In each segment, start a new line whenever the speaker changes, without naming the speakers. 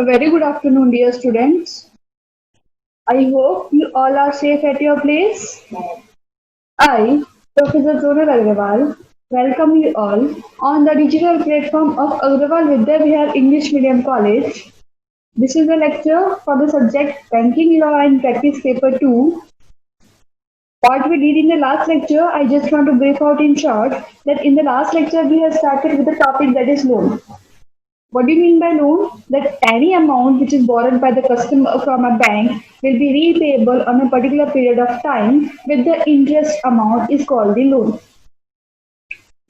A very good afternoon, dear students. I hope you all are safe at your place. I, Professor Zonal Agrawal, welcome you all on the digital platform of Agrawal Vidya Vihar English Medium College. This is a lecture for the subject Banking Law and Practice Paper 2. What we did in the last lecture, I just want to brief out in short that in the last lecture we have started with the topic that is loan. What do you mean by loan? That any amount which is borrowed by the customer from a bank will be repayable on a particular period of time with the interest amount is called the loan.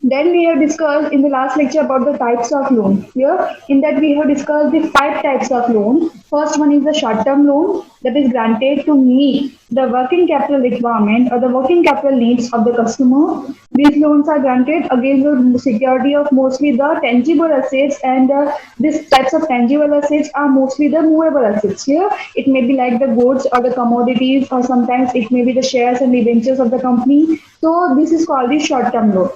Then we have discussed in the last lecture about the types of loan. Here, in that we have discussed the five types of loan. First one is the short-term loan that is granted to meet the working capital requirement or the working capital needs of the customer. These loans are granted against the security of mostly the tangible assets, and these types of tangible assets are mostly the movable assets. Here, it may be like the goods or the commodities, or sometimes it may be the shares and debentures of the company. So this is called the short-term loan.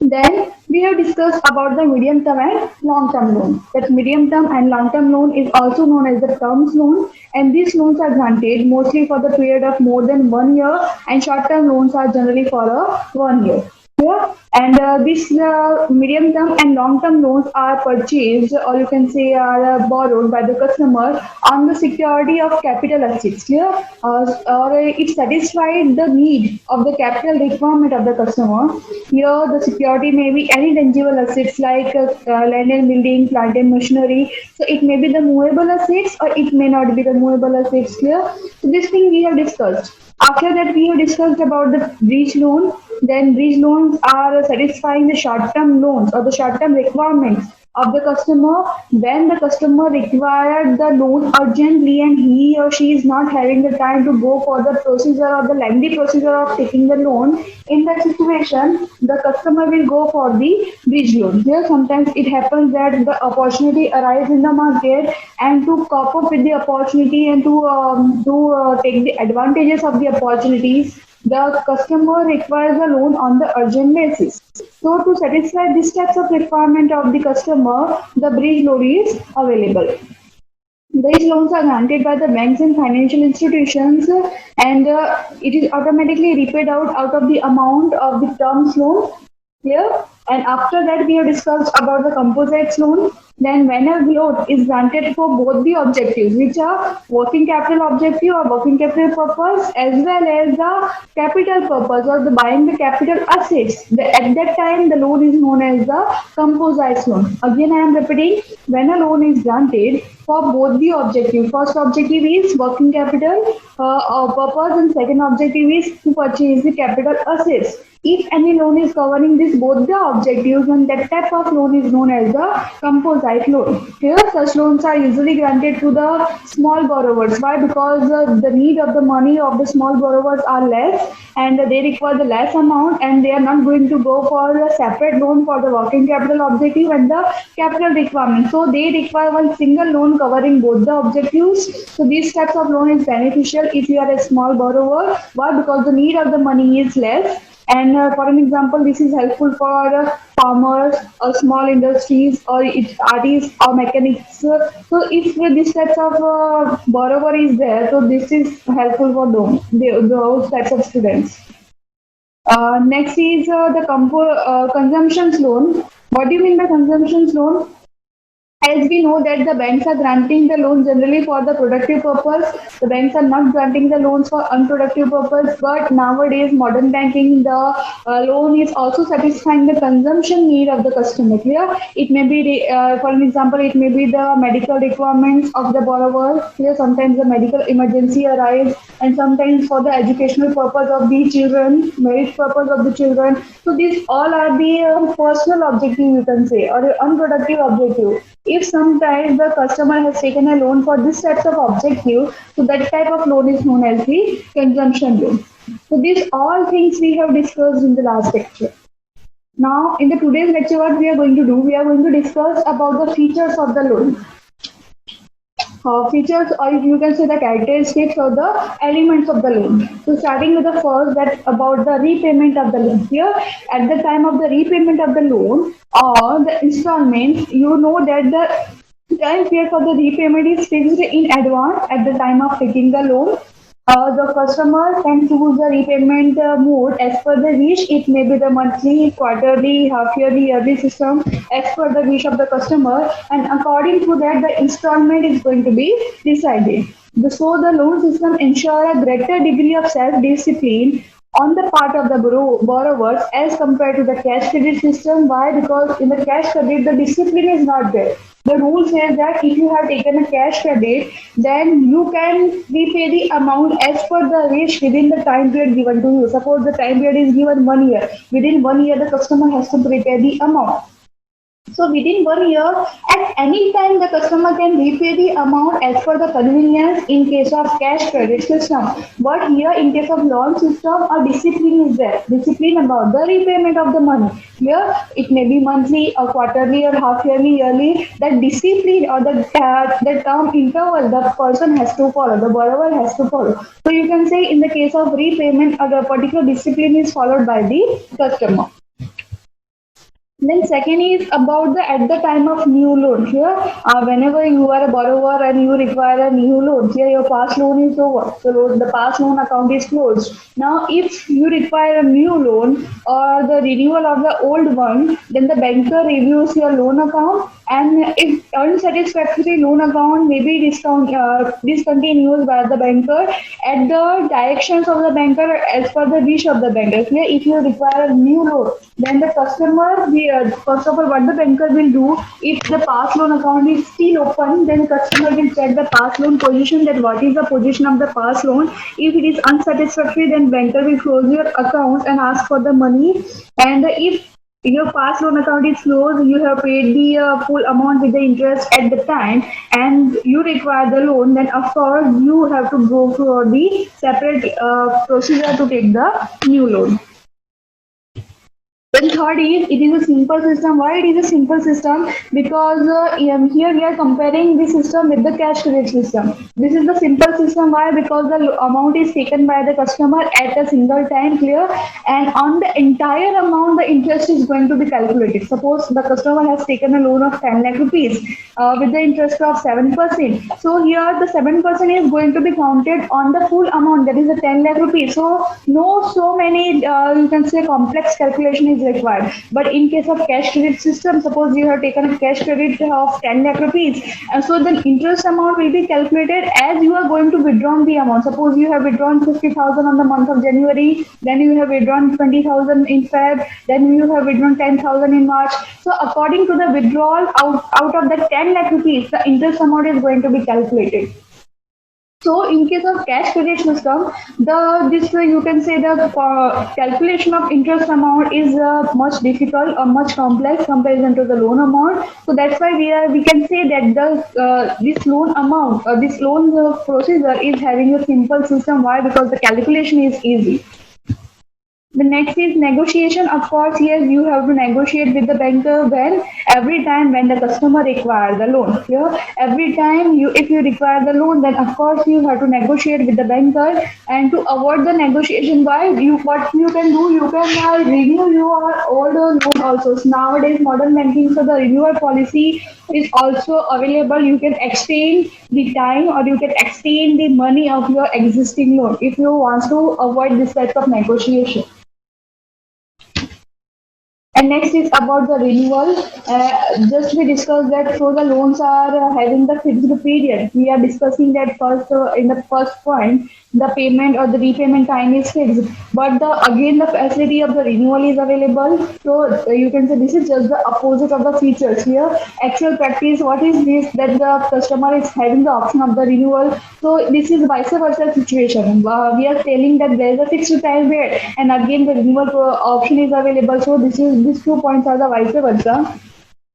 Then we have discussed about the medium term and long term loan. That medium term and long term loan is also known as the terms loan, and these loans are granted mostly for the period of more than 1 year, and short term loans are generally for a 1 year. Yeah. And this medium term and long term loans are purchased, or you can say are borrowed by the customer on the security of capital assets. Yeah. Or it satisfied the need of the capital requirement of the customer. Here, the security may be any tangible assets like land and building, plant and machinery. So it may be the movable assets, or it may not be the movable assets. Here, so this thing we have discussed. After that, we have discussed about the bridge loan. Then bridge loans are satisfying the short-term loans or the short-term requirements of the customer when the customer required the loan urgently and he or she is not having the time to go for the procedure or the lengthy procedure of taking the loan. In that situation, the customer will go for the bridge loan. Here, sometimes it happens that the opportunity arises in the market, and to cope up with the opportunity and to take the advantages of the opportunities, the customer requires a loan on the urgent basis. So to satisfy this types of requirement of the customer, the bridge loan is available. These loans are granted by the banks and financial institutions, and it is automatically repaid out of the amount of the terms loan here. And after that, we have discussed about the composite loan. Then when a loan is granted for both the objectives, which are working capital objective or working capital purpose, as well as the capital purpose or the buying the capital assets, at that time the loan is known as the composite loan. Again, I am repeating, when a loan is granted for both the objective, first objective is working capital purpose, and second objective is to purchase the capital assets. If any loan is covering this both the objectives, then that type of loan is known as the composite loan. Here, such loans are usually granted to the small borrowers. Why? Because the need of the money of the small borrowers are less, and they require the less amount, and they are not going to go for a separate loan for the working capital objective and the capital requirement. So they require one single loan covering both the objectives. So these types of loan is beneficial if you are a small borrower. Why? Because the need of the money is less. And for an example, this is helpful for farmers or small industries or artists or mechanics. So if this types of borrower is there, so this is helpful for those types of students. Next is the consumption loan. What do you mean by consumption loan? As we know that the banks are granting the loan generally for the productive purpose, the banks are not granting the loans for unproductive purpose. But nowadays, modern banking, the loan is also satisfying the consumption need of the customer. Here, it may be, for an example, it may be the medical requirements of the borrower. Here, sometimes the medical emergency arises, and sometimes for the educational purpose of the children, marriage purpose of the children. So these all are the personal objective, you can say, or unproductive objective. If sometimes the customer has taken a loan for this types of objective, so that type of loan is known as the consumption loan. So these all things we have discussed in the last lecture. Now in the today's lecture, what we are going to do, we are going to discuss about the features of the loan. Features, or you can say the characteristics or the elements of the loan. So starting with the first, that about the repayment of the loan. Here, at the time of the repayment of the loan or the installments, you know that the time period for the repayment is fixed in advance at the time of taking the loan. The customer can choose the repayment mode as per the wish. It may be the monthly, quarterly, half yearly, yearly system as per the wish of the customer, and according to that, the installment is going to be decided. So the loan system ensure a greater degree of self-discipline on the part of the borrowers as compared to the cash credit system. Why? Because in the cash credit, the discipline is not there. The rule says that if you have taken a cash credit, then you can repay the amount as per the wish within the time period given to you. Suppose the time period is given 1 year. Within 1 year, the customer has to repay the amount. So within 1 year, at any time the customer can repay the amount as per the convenience in case of cash credit system. But here in case of loan system, a discipline is there. Discipline about the repayment of the money. Here it may be monthly or quarterly or half yearly, yearly. That discipline or the term interval the person has to follow, the borrower has to follow. So you can say in the case of repayment, a particular discipline is followed by the customer. Then second is about the at the time of new loan. Here, whenever you are a borrower and you require a new loan, here your past loan is over, so the past loan account is closed. Now, if you require a new loan or the renewal of the old one, then the banker reviews your loan account, and if unsatisfactory loan account may be discontinued by the banker at the directions of the banker as per the wish of the banker. Here, if you require a new loan, then the customer, first of all, what the banker will do, if the past loan account is still open, then customer will check the past loan position, that what is the position of the past loan. If it is unsatisfactory, then banker will close your account and ask for the money. And if your past loan account is closed, you have paid the full amount with the interest at the time, and you require the loan, then of course you have to go for the separate procedure to take the new loan. Then third is it is a simple system. Why it is a simple system? Because here we are comparing the system with the cash credit system. This is the simple system. Why? Because the amount is taken by the customer at a single time, clear, and on the entire amount the interest is going to be calculated. Suppose the customer has taken a loan of 10 lakh rupees with the interest of 7%. So here the 7% is going to be counted on the full amount, that is the 10 lakh rupees. So no so many you can say complex calculation is required. But in case of cash credit system, suppose you have taken a cash credit of 10 lakh rupees, and so the interest amount will be calculated as you are going to withdraw the amount. Suppose you have withdrawn 50,000 on the month of January, then you have withdrawn 20,000 in Feb, then you have withdrawn 10,000 in March. So according to the withdrawal out of the 10 lakh rupees, the interest amount is going to be calculated. So in case of cash credit system, this way you can say the calculation of interest amount is much difficult or much complex comparison to the loan amount. So that's why we can say that this loan amount or this loan procedure is having a simple system. Why? Because the calculation is easy. The next is negotiation. Of course, yes, you have to negotiate with the banker every time when the customer requires the loan. Here, every time if you require the loan, then of course you have to negotiate with the banker. And to avoid the negotiation, what you can do, you can renew your old loan also. So nowadays, modern banking, so the renewal policy is also available. You can extend the time or you can extend the money of your existing loan if you want to avoid this type of negotiation. And next is about the renewal. Just we discussed that so the loans are having the fixed period. We are discussing that first in the first point, the payment or the repayment time is fixed. But again the facility of the renewal is available. So you can say this is just the opposite of the features. Here, actual practice, what is this? That the customer is having the option of the renewal. So this is vice versa situation. We are telling that there is a fixed time period, and again the renewal option is available. So these 2 points are the vice versa.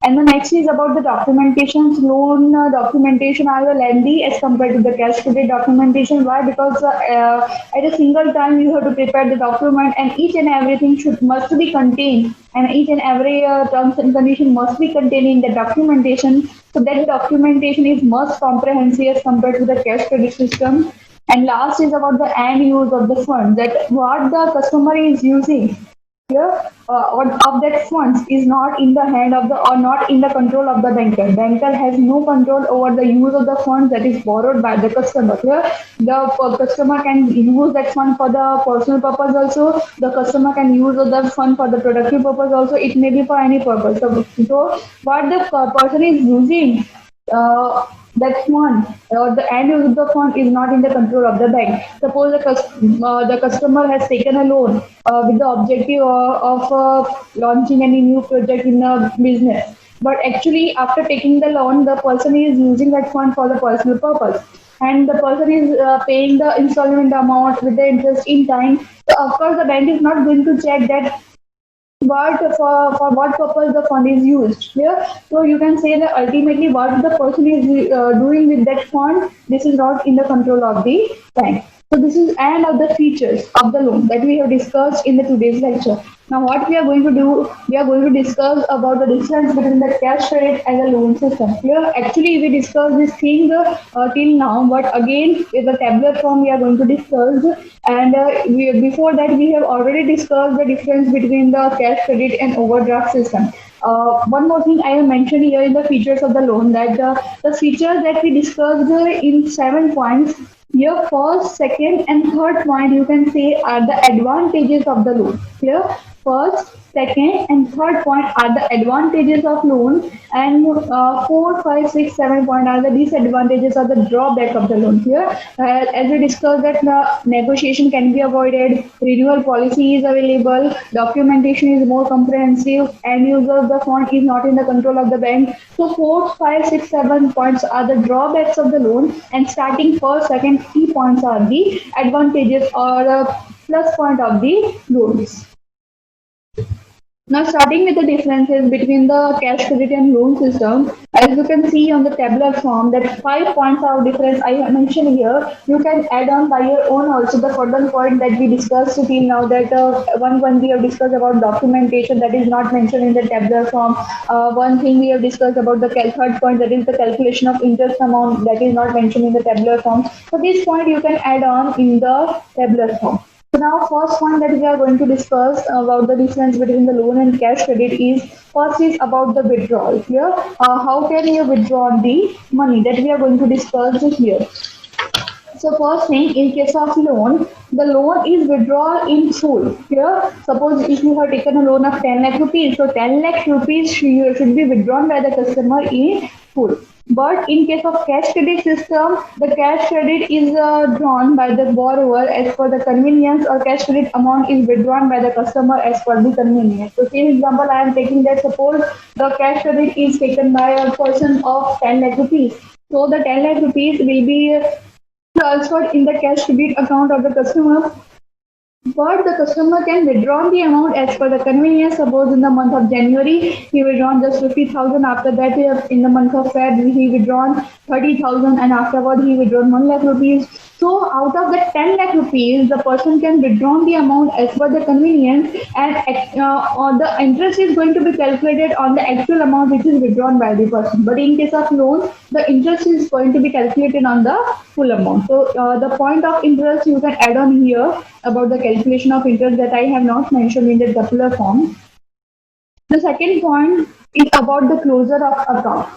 And the next is about the documentation. Loan documentation are lengthy as compared to the cash credit documentation. Why? Because at a single time you have to prepare the document, and each and everything must be contained, and each and every terms and condition must be contained in the documentation. So that documentation is much comprehensive as compared to the cash credit system. And last is about the end use of the fund, that what the customer is using. here of that funds is not in the hand of the or not in the control of the banker. Banker has no control over the use of the funds that is borrowed by the customer. Here the customer can use that fund for the personal purpose also. The customer can use the fund for the productive purpose also. It may be for any purpose. So what the person is using uh, that fund or the end use of the fund is not in the control of the bank. Suppose the customer has taken a loan with the objective of launching any new project in a business. But actually, after taking the loan, the person is using that fund for the personal purpose. And the person is paying the installment amount with the interest in time. So, of course, the bank is not going to check that what for what purpose the fund is used here. So you can say that ultimately what the person is doing with that fund, this is not in the control of the bank. So this is end of the features of the loan that we have discussed in the today's lecture. Now what we are going to do, we are going to discuss about the difference between the cash credit and the loan system. Here actually we discussed this thing till now, but again with the tabular form we are going to discuss. And before that we have already discussed the difference between the cash credit and overdraft system. One more thing I have mentioned here in the features of the loan, that the features that we discussed in 7 points. Here, first, second, and third point you can say are the advantages of the loan. Here, first, second, and third point are the advantages of loan, and 4, 5, 6, 7 point are the disadvantages or the drawback of the loan. Here, as we discussed that negotiation can be avoided, renewal policy is available, documentation is more comprehensive, and use of the fund is not in the control of the bank. So 4, 5, 6, 7 points are the drawbacks of the loan, and starting first, second, 3 points are the advantages or plus point of the loans. Now, starting with the differences between the cash credit and loan system, as you can see on the tabular form, that 5 points are difference I have mentioned here. You can add on by your own also the further point that we discussed till now. That one we have discussed about documentation that is not mentioned in the tabular form. One thing we have discussed about the third point, that is the calculation of interest amount, that is not mentioned in the tabular form. So this point you can add on in the tabular form. So now first one that we are going to discuss about the difference between the loan and cash credit is, first is about the withdrawal. Here, how can you withdraw the money, that we are going to discuss here. So first thing, in case of loan, the loan is withdrawal in full. Here, suppose if you have taken a loan of 10 lakh rupees, so 10 lakh rupees should be withdrawn by the customer in full. But in case of cash credit system, the cash credit is drawn by the borrower as per the convenience, or cash credit amount is withdrawn by the customer as per the convenience. So same example I am taking, that suppose the cash credit is taken by a person of 10 lakh rupees. So the 10 lakh rupees will be transferred in the cash credit account of the customer, but the customer can withdraw the amount as per the convenience. Suppose in the month of January he withdrawn just 50,000. After that, in the month of Feb he withdrawn 30,000, and afterward he withdrawn 1 lakh rupees. So out of the 10 lakh rupees, the person can withdraw the amount as per the convenience, and the interest is going to be calculated on the actual amount which is withdrawn by the person. But in case of loan, the interest is going to be calculated on the full amount. So the point of interest you can add on here about the calculation of interest that I have not mentioned in the tabular form. The second point is about the closure of account.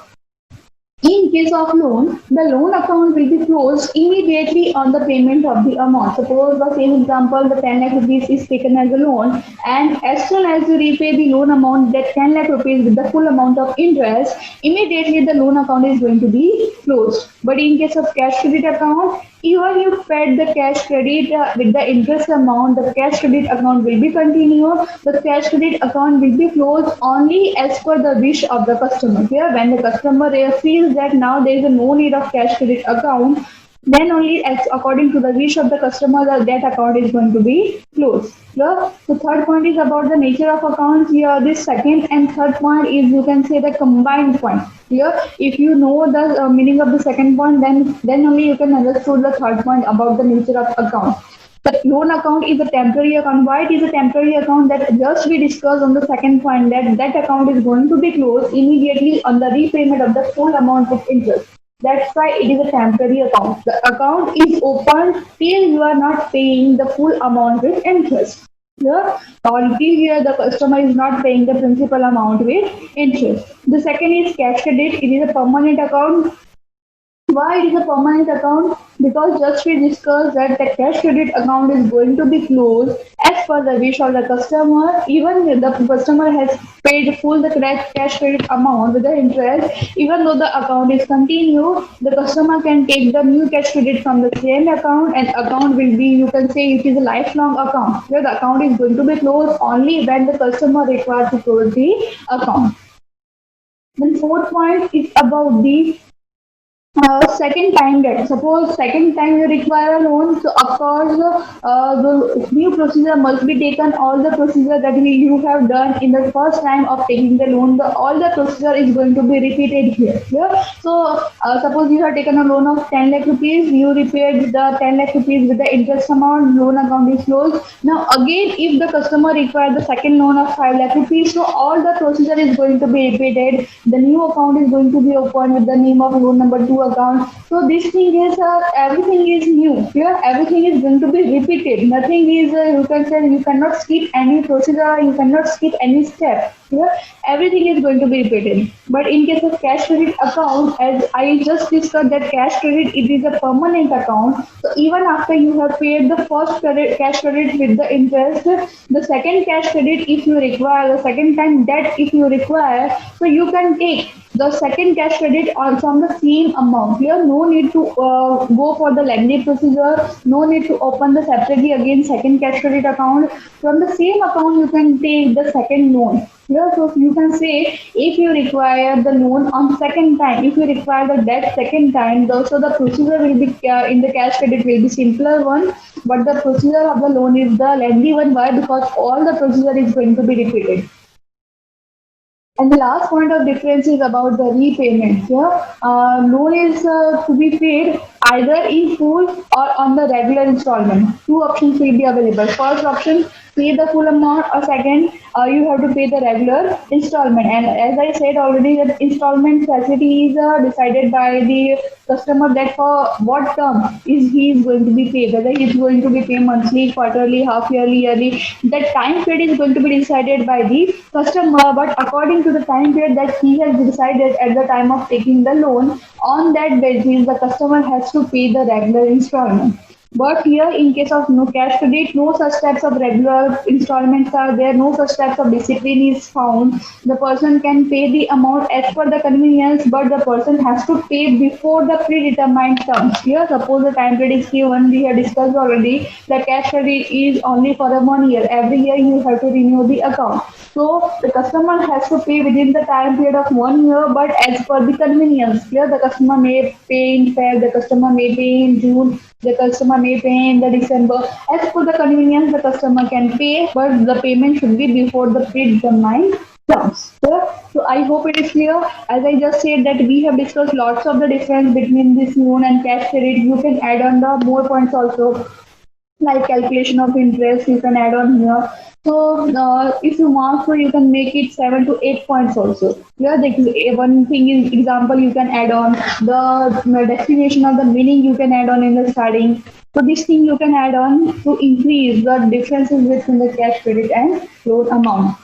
In case of loan, the loan account will be closed immediately on the payment of the amount. Suppose the same example, the 10 lakh rupees is taken as a loan, and as soon as you repay the loan amount, that 10 lakh rupees with the full amount of interest, immediately the loan account is going to be closed. But in case of cash credit account, even you paid the cash credit with the interest amount, the cash credit account will be continued. The cash credit account will be closed only as per the wish of the customer. Here, when the customer feels that now there is no need of cash credit account, then only as according to the wish of the customer that account is going to be closed. The third point is about the nature of accounts. Here, this second and third point is, you can say, the combined point. Here, if you know the meaning of the second point, then only you can understand the third point about the nature of account. The loan account is a temporary account. Why it is a temporary account? That just we discussed on the second point, that account is going to be closed immediately on the repayment of the full amount with interest. That's why it is a temporary account. The account is open till you are not paying the full amount with interest. Here, already here the customer is not paying the principal amount with interest. The second is cash credit. It is a permanent account. Why it is a permanent account? Because just we discussed that the cash credit account is going to be closed as per the wish of the customer. Even if the customer has paid full the cash credit amount with the interest, even though the account is continued, the customer can take the new cash credit from the same account, and account will be, you can say it is a lifelong account where the account is going to be closed only when the customer requires to close the account. Then fourth point is about the second time debt. Suppose second time you require a loan, so of course the new procedure must be taken. All the procedure that you have done in the first time of taking the loan, all the procedure is going to be repeated here. Yeah? So suppose you have taken a loan of 10 lakh rupees, you repaid the 10 lakh rupees with the interest amount, loan account is closed. Now again, if the customer requires the second loan of 5 lakh rupees, so all the procedure is going to be repeated. The new account is going to be opened with the name of loan number 2 account. So this thing is everything is new. Here everything is going to be repeated. Nothing is you can say you cannot skip any procedure. You cannot skip any step. Here everything is going to be repeated. But in case of cash credit account, as I just discussed that cash credit it is a permanent account. So even after you have paid the first cash credit with the interest, the second cash credit if you require, the second time debt if you require, so you can take the second cash credit on from the same amount. Here no need to go for the lengthy procedure, no need to open the separately again second cash credit account. From the same account you can take the second loan. Here so you can say if you require the loan on second time, if you require the debt second time, so the procedure will be in the cash credit will be simpler one, but the procedure of the loan is the lengthy one. Why? Because all the procedure is going to be repeated. And the last point of difference is about the repayment. Here, loan is to be paid either in full or on the regular installment. Two options will be available. First option, pay the full amount, or second, you have to pay the regular installment. And as I said already, that installment facility is decided by the customer that for what term he is going to be paid, whether he is going to be paid monthly, quarterly, half yearly, yearly. That time period is going to be decided by the customer, but according to the time period that he has decided at the time of taking the loan, on that basis the customer has to pay the regular installment. But here, in case of no cash credit, no such types of regular installments are there, no such types of discipline is found. The person can pay the amount as per the convenience, but the person has to pay before the predetermined terms. Here, suppose the time period is given, we have discussed already, the cash credit is only for a 1 year. Every year you have to renew the account. So the customer has to pay within the time period of 1 year, but as per the convenience. Here, the customer may pay in Feb, the customer may pay in June, the customer may pay in the December. As per the convenience, the customer can pay, but the payment should be before the predetermined terms. So I hope it is clear. As I just said that we have discussed lots of the difference between this loan and cash credit. You can add on the more points also, like calculation of interest. You can add on here. So if you want, so you can make it 7 to 8 points also. Yeah, one thing is example you can add on the destination of the meaning you can add on in the starting. So this thing you can add on to increase the differences between the cash credit and loan amount.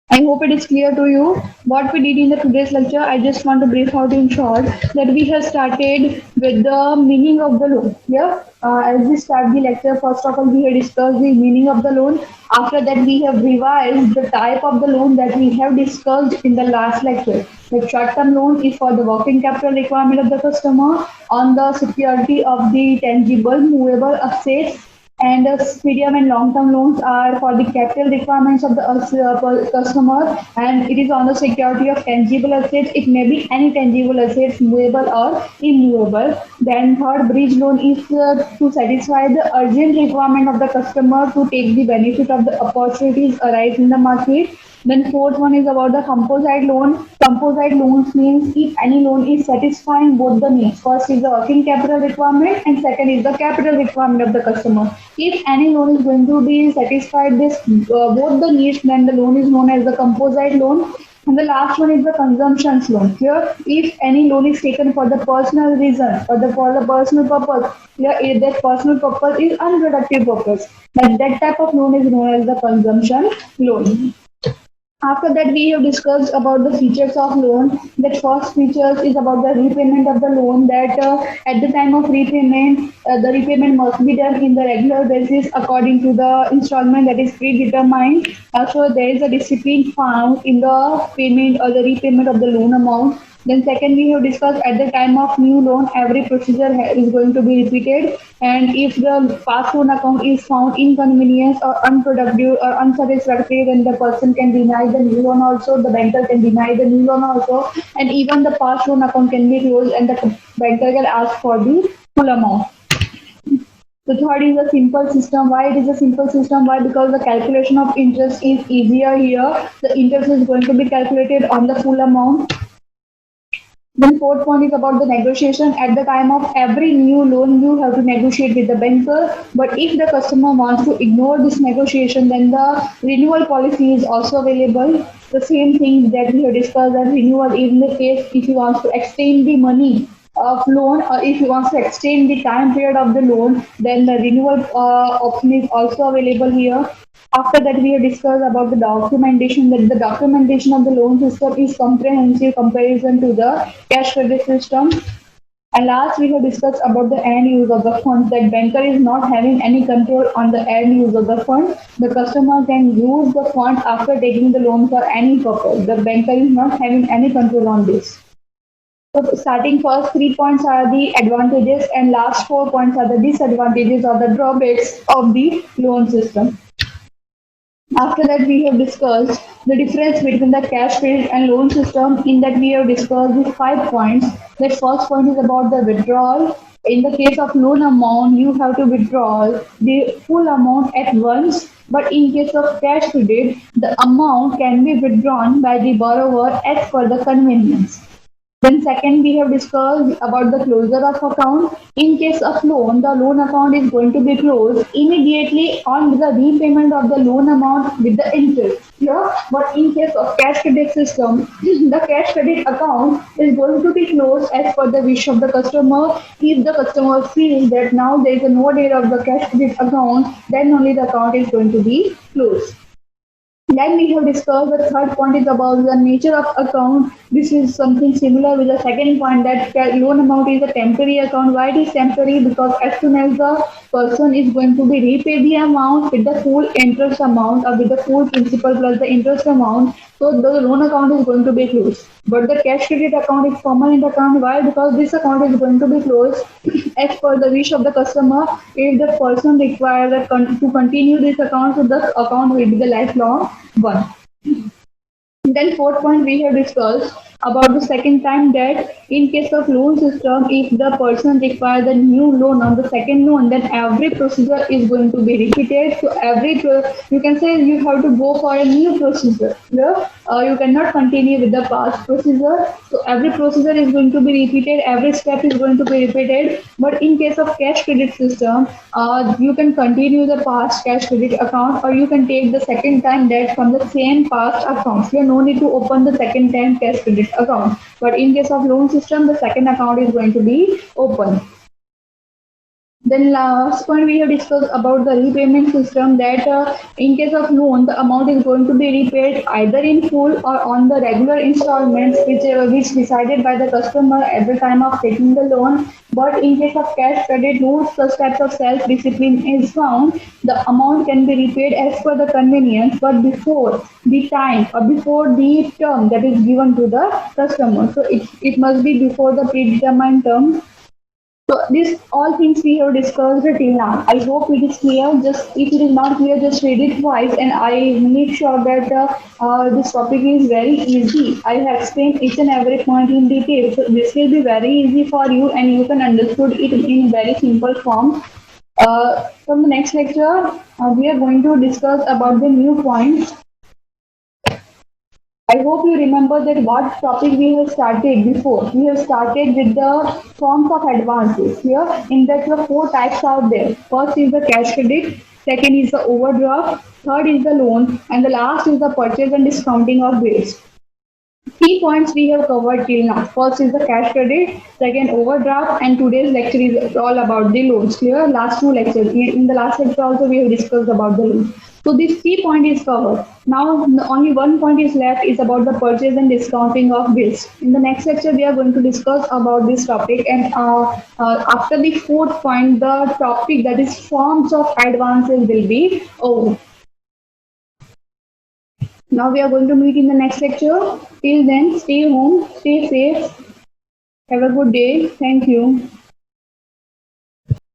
I hope it is clear to you. What we did in the today's lecture, I just want to brief out in short that we have started with the meaning of the loan. Yeah, as we start the lecture, first of all, we have discussed the meaning of the loan. After that, we have revised the type of the loan that we have discussed in the last lecture. The short-term loan is for the working capital requirement of the customer on the security of the tangible, movable assets, and medium and long-term loans are for the capital requirements of the customer, and it is on the security of tangible assets. It may be any tangible assets, movable or immovable. Then third, bridge loan is to satisfy the urgent requirement of the customer to take the benefit of the opportunities arise in the market. Then fourth one is about the composite loan. Composite loans means if any loan is satisfying both the needs. First is the working capital requirement and second is the capital requirement of the customer. If any loan is going to be satisfied this both the needs, then the loan is known as the composite loan. And the last one is the consumption loan. Here, if any loan is taken for the personal reason or for the personal purpose, here if that personal purpose is unproductive purpose, that type of loan is known as the consumption loan. After that, we have discussed about the features of loan. That first features is about the repayment of the loan. That at the time of repayment, the repayment must be done in the regular basis according to the installment that is predetermined. Also, there is a discipline found in the payment or the repayment of the loan amount. Then second, we have discussed at the time of new loan, every procedure is going to be repeated. And if the past loan account is found inconvenience or unproductive or unsatisfactory, then the person can deny the new loan also, the banker can deny the new loan also, and even the past loan account can be closed and the banker can ask for the full amount. The third is a simple system. Why it is a simple system? Why? Because the calculation of interest is easier here. The interest is going to be calculated on the full amount. Then fourth point is about the negotiation. At the time of every new loan, you have to negotiate with the banker. But if the customer wants to ignore this negotiation, then the renewal policy is also available. The same thing that we have discussed as renewal in the case if you want to extend the money of loan or if you want to extend the time period of the loan, then the renewal option is also available here. After that, we have discussed about the documentation, that the documentation of the loan system is comprehensive comparison to the cash credit system. And last, we have discussed about the end use of the funds, that banker is not having any control on the end use of the fund. The customer can use the fund after taking the loan for any purpose. The banker is not having any control on this. So starting first 3 points are the advantages and last 4 points are the disadvantages or the drawbacks of the loan system. After that, we have discussed the difference between the cash credit and loan system. In that, we have discussed the 5 points. The first point is about the withdrawal. In the case of loan amount, you have to withdraw the full amount at once. But in case of cash credit, the amount can be withdrawn by the borrower as per the convenience. Then second, we have discussed about the closure of account. In case of loan, the loan account is going to be closed immediately on the repayment of the loan amount with the interest. Yeah, but in case of cash credit system, the cash credit account is going to be closed as per the wish of the customer. If the customer feels that now there is no need of the cash credit account, then only the account is going to be closed. Then we have discussed the third point is about the nature of account. This is something similar with the second point, that loan amount is a temporary account. Why it is temporary? Because as soon as the person is going to be repay the amount with the full interest amount or with the full principal plus the interest amount, so the loan account is going to be closed. But the cash credit account is permanent account. Why? Because this account is going to be closed as per the wish of the customer. If the person requires to continue this account, so the account will be the lifelong one. Then fourth point we have discussed about the second time, that in case of loan system, if the person requires a new loan on the second loan, then every procedure is going to be repeated. So you can say you have to go for a new procedure. Yeah? You cannot continue with the past procedure. So every procedure is going to be repeated. Every step is going to be repeated. But in case of cash credit system, you can continue the past cash credit account, or you can take the second time debt from the same past account. You have no need to open the second time cash credit account. But in case of loan system, the second account is going to be open. Then last point we have discussed about the repayment system, that in case of loan, the amount is going to be repaid either in full or on the regular installments, which decided by the customer at the time of taking the loan. But in case of cash credit, no such types of self-discipline is found. The amount can be repaid as per the convenience, but before the time or before the term that is given to the customer. So it must be before the predetermined term. So these all things we have discussed till now. I hope it is clear. Just if it is not clear, just read it twice, and I make sure that this topic is very easy. I have explained each and every point in detail. So this will be very easy for you, and you can understood it in very simple form. From the next lecture, we are going to discuss about the new points. I hope you remember that what topic we have started before. We have started with the forms of advances. Here, in that the 4 types out there. First is the cash credit, second is the overdraft, third is the loan, and the last is the purchase and discounting of goods. Key points we have covered till now. First is the cash credit, second overdraft, and today's lecture is all about the loans. Clear? Last two lectures. In the last lecture also we have discussed about the loans. So this key point is covered. Now only one point is left is about the purchase and discounting of bills. In the next lecture we are going to discuss about this topic, and after the fourth point the topic that is forms of advances will be over. Now we are going to meet in the next lecture. Till then, stay home, stay safe. Have a good day. Thank you.